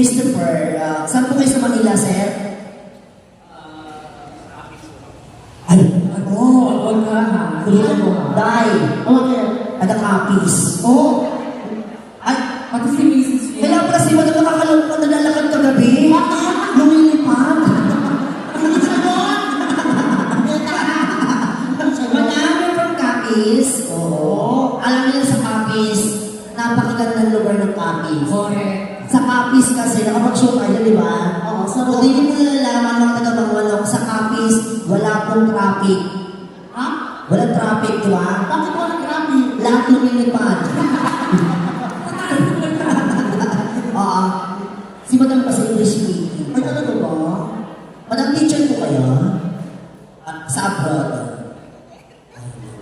Christopher, saan po kayo sa Manila, sir? Ay, Wag ka ha. Tuloy mo ha. Dai. Okay. Taga-Capiz. Ay, Pati si Mrs. kaya pala si Madam nakakalungkot na lalakad kagabi. Lumilipad. Madami from Capiz. Oo. Alam niyo sa Capiz, napakagandang lugar ng Capiz. Correct. Sa Capiz kasi, nakapag-show tayo, di ba? Oo, So, kung hindi mo nalalaman mga taga-Bangwalong, sa Capiz, wala pong traffic. Ha? Walang traffic, di ba? Bakit walang traffic? Lahat lumilipad. Oo. Si Madam kasi English speaking. Ay, talaga ba? Madam, teacher po kayo? Sa abroad.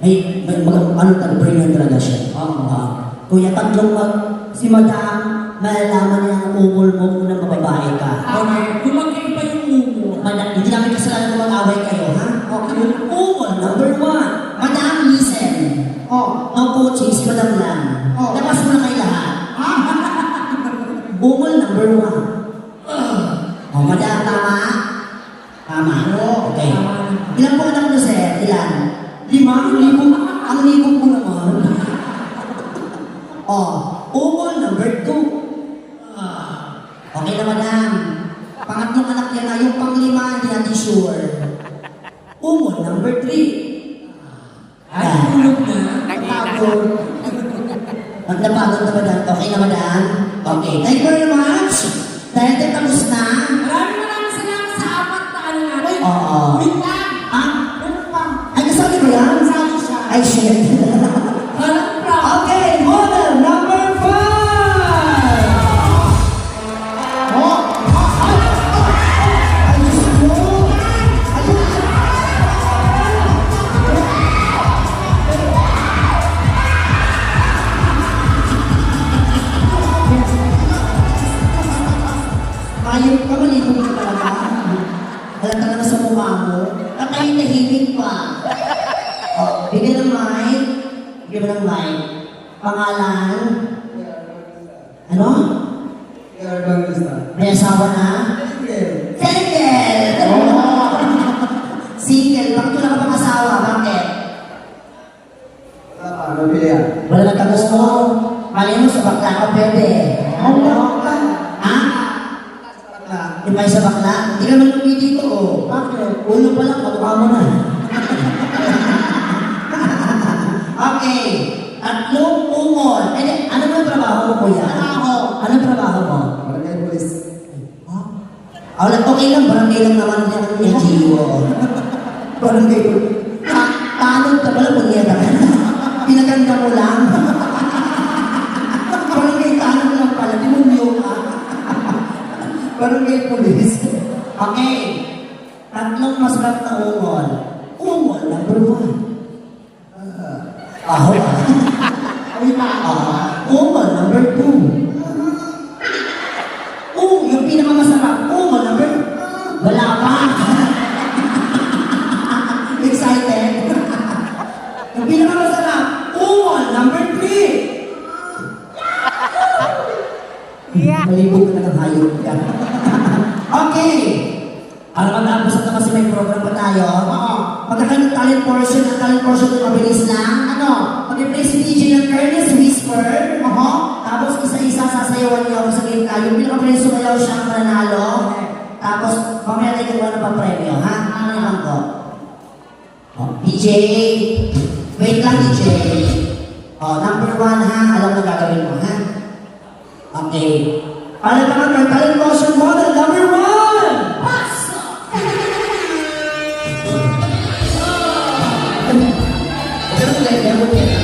May ano talaga, talaga siya. Kuya, si Madam, malalaman niya ang umol mo kung nang mababae ka. Okay. Kung magkaiba yung umo. Madam, hindi namin kasalanan kung mag-away kayo, ha? Okay. Umol, number 1. Madam, listen. No coaching, si Madam lang. Labas mo na kayo lahat. Umol, number 1. Madam, tama? Tama. Okay. Ilan po anak niyo, sir? Ilan? 5? Ang libong mo naman. Umol, number 2. Okay na, madam. Pangatlong anak niya na, yung pang-5, hindi natin sure. Umol, number 3. Ay, tulog na. Napagod. Napagod na, madam. Okay na, madam? Okay. Thank you very much. Dahil tayo tapos na. Maraming salamat sa apat na ano natin. Oo. Wait lang. Meron pa. Ay, kasali ko yan? Kasali siya. Ay, shit. Walang problem. Okay, model number 5. Ayun ka, malibog ka talaga. Halata na sa mukha mo. At ay tahimik pa. Bigyan ng mic. Bigyan mo ng mic. Pangalan? Ano? May asawa na? Single! Single. Bakit wala ka pang asawa? Bakit? Wala na kagusto. Mali mo sa bakla ka, pwede. Ha? Di ba sa bakla? Hindi ka naman lumiti ko, oh. Bakit? Ulo pa lang, matuka mo na. Okay. Tatlong umol. Ano ba yung trabaho mo, kuya? Ano trabaho mo? Okay lang, barangay lang naman niya ang NGO. Barangay po. Tanong ka pala, punyeta ka. Pinaganda mo lang. Barangay tanong lang pala, timunyo ka. Barangay police. Okay. Tatlong masarap na ungol. Ungol, number 1. Aho. Ungol, number 2. Yung pinakamasarap. Ungol, number... Wala pa. Excited? Yung pinakamasarap. Ungol, number 3. Malibog na nakahayop ka. Okay. Alam mo, tapos na kasi may program pa tayo. Magkakaroon ng talent portion. Ang talent portion ay mabilis lang. Mag-play si DJ ng Ernest Whisper. Tapos isa-isa sasayawan niyo ako sa game tayo. Yung pinakabilis sumayaw siya ang mananalo. Tapos mamaya tayo gawa na pa-premyo, ha? Ano naman ko? DJ. Wait lang, DJ. Number 1, ha? Alam na gagawin mo, ha? Okay. Palagpakan ng talent portion model number 1! Pasok! Pero kung gaya mo yan,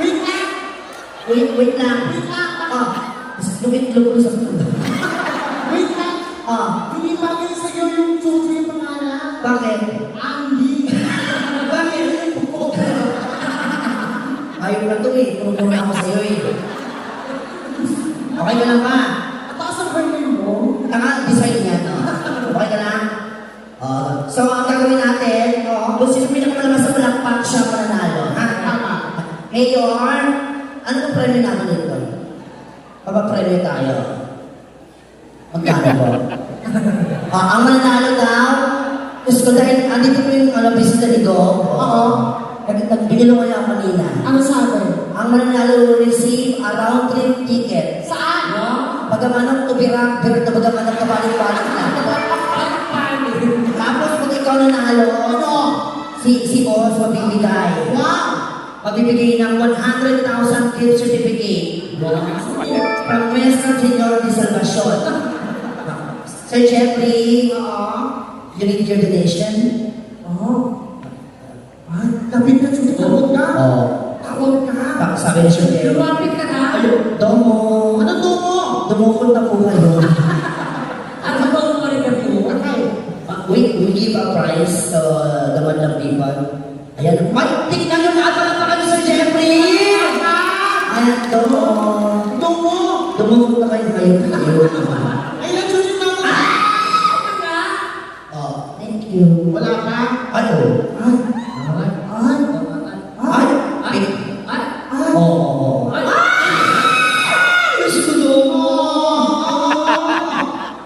Wait lang. Wait lang. Yung itlog ko sa puto. Wait lang. Hindi bagay sa'yo yung susi yung pangalan. Bakit? Andy. Bakit? Ayaw na to eh. Puro-puro na ako sa'yo eh. Okay ka lang ba? Taas ang birthday mo. Tanga, design yan. Okay ka lang? So, ang gagawin natin, kung sino pinakamalamas sa palakpak, siya mananalo. Ha? Tama. Mayor, ano ang premyo natin dito? Papapremyo tayo. Magkano po? Ang mananalo daw, gusto ko dahil andito po yung bisita ni Go. Nagbinilo ko lang kanina. Ano sabi? Ang mananalo will receive a round trip ticket. Saan? Pagamanong tubirang, pero pagamanong kabalik-balik na. Tapos pag ikaw nanalo, si Boss mabibigay. Wow! Magbibigay ng 100,000 gift certificate. From Western Senior de Salvacion. Sir Jeffrey, you need your donation? Ay, lapit na siya. Takot ka. Takot ka. Sabi ni Sir Jeffrey. Lumapit ka na. Domo. Ano to mo? Dumukot na po kayo. Ano ba ang mga po? We give a prize to the Madlang people. Ayan. May, tignan nyo na pa kami Sir Jeffrey! Ayan, Domo. Tungo. Dumukot na kayo ngayon. Ay, nagsusin na mo. Thank you. Wala pa? Ano? Ay! Oo. Gusto ko Domo.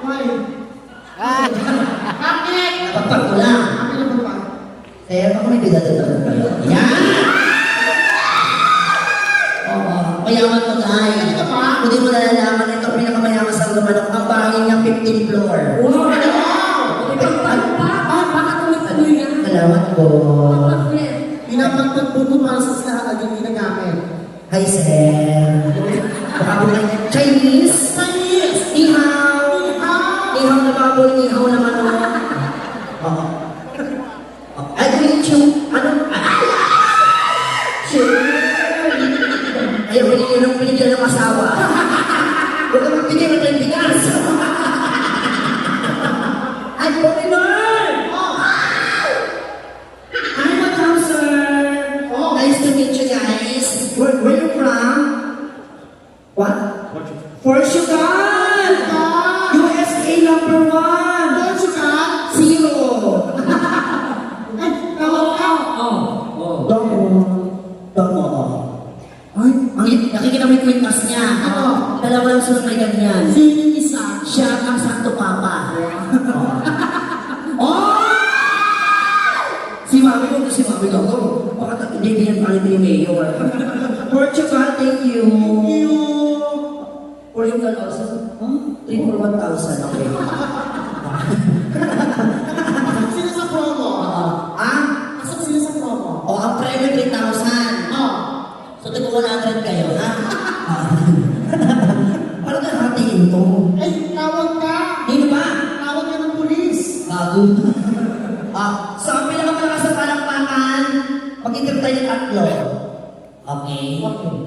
Why? Bakit? Pagpag ko lang. Bakit na ba? Kaya ako may bidadadaan kayo. Yan! Mayaman to guys. Ano ba? Hindi mo nalalaman ito pinakamayaman sa lumanok. Ang bahay niya 15th floor. Bakit tuloy-tuloy yan? Salamat po. Pinapagpagpo ko para sa lahat yung ginagamit. Hi, sir. Baka po kayo Chinese? Chinese! Ni hao. Ni hao na baboy, ni hao na manok. Ay, Grinchu. Ano? Sure. Ayaw binigyan ng asawa. Huwag ka magbigay ng tayong bigas. Ay, Pokemon! Hi, madam, sir. Nice to meet you guys. Where you from? What? Portugal! USA number 1! Portugal? 0! Ay, tawag ka. Domo. Domo. Ay, nakikita mo yung quick mask niya. Ano? Dalawa lang sila may ganyan. Sino yung isa? Siya ang Santo Papa. Oh! Si Mami ko. Baka hindi yan pala ni Mayor. Portugal, thank you. Portugal also. 3 for 1,000. Okay. Sino sa promo? Asan sino sa promo? Ang private 3,000. So, tig 100 kayo, ha? Parang nahatiin to. Ay, tawag ka. Dito ba? Tawag ka ng pulis. Bago. So, ang pinakamalakas na palakpakan, mag-itip tayo ng tatlo. Okay?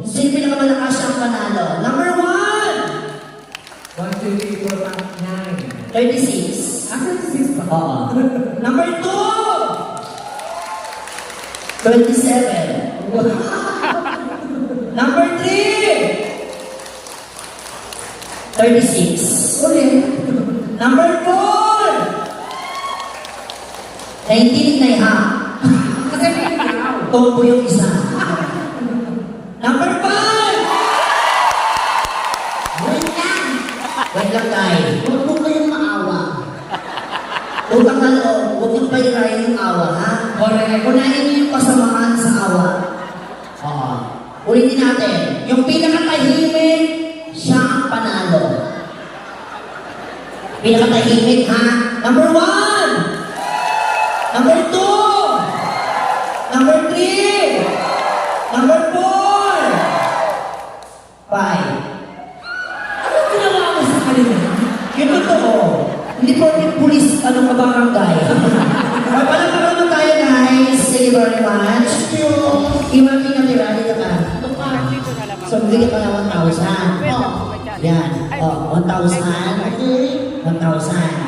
Sino pinakamalakas siyang panalo? Number 1! 1, 2, 3, 4, 5, 9. 36. 36 pa. Number 2! 27. Number 3! 36. Ulit. Number 4! 19 na iha. Kasi may ikaw. Tombo yung isa. Number 5! Wait lang tayo. Huwag mo kayong maawa. Utang na loob, huwag yung pahirain yung awa, ha? Correct. Unahin niyo yung kasamaan sa awa. Ulitin natin. Yung pinakatahimik, siya ang panalo. Pinakatahimik, ha? Number 1! Number 2! Number 3! Number 4! 5. Ano ginawa mo sa kanila? Yung totoo, hindi po yung pulis, anong kabarangay. Palapakalan tayo guys. Thank you very much. Thank you. Hindi mo pinatira, di ba? So, bigyan ka ng 1,000. Oh. Yan. Oh, 1,000. Okay. 1,000.